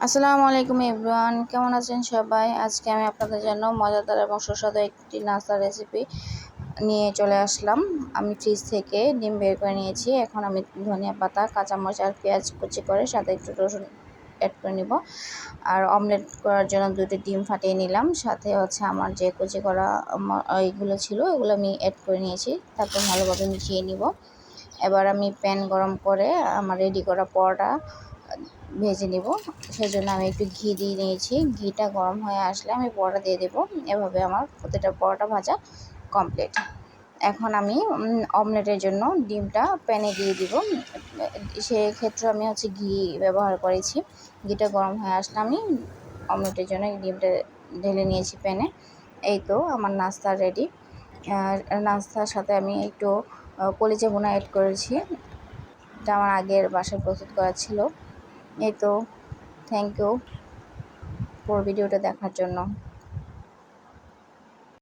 আসসালামু আলাইকুম এভরিওয়ান, কেমন আছেন সবাই? আজকে আমি আপনাদের জন্য মজাদার এবং সুস্বাদু একটি নাস্তার রেসিপি নিয়ে চলে আসলাম। আমি ফ্রিজ থেকে ডিম বের করে নিয়েছি। এখন আমি ধনিয়া পাতা, কাঁচামরিচ আর পেঁয়াজ কুচি করে সাথে একটু রসুন অ্যাড করে নিব। আর অমলেট করার জন্য 2টি ডিম ফাটিয়ে নিলাম। সাথে হচ্ছে আমার যে কুচি করা এইগুলো ছিল, এগুলো আমি অ্যাড করে নিয়েছি। তারপর ভালোভাবে মিশিয়ে নিব। এবার আমি প্যান গরম করে আমার রেডি করা পরোটা ভেজে নিব। সেজন্য আমি একটু ঘি দিয়ে নিয়েছি। ঘিটা গরম হয়ে আসলে আমি পরোটা দিয়ে দেবো। এভাবে আমার প্রতিটা পরোটা ভাজা কমপ্লিট। এখন আমি অমলেটের জন্য ডিমটা প্যানে দিয়ে দিব। সেক্ষেত্রে আমি হচ্ছে ঘি ব্যবহার করেছি। ঘিটা গরম হয়ে আসলে আমি অমলেটের জন্য ডিমটা ঢেলে নিয়েছি প্যানে। এই তো আমার নাস্তা রেডি। নাস্তার সাথে আমি একটু কলিজা ভুনা অ্যাড করেছি। এটা আমার আগের বাসায় প্রস্তুত করা ছিল। এই তো, থ্যাংক ইউ ফর ভিডিওটা দেখার জন্য।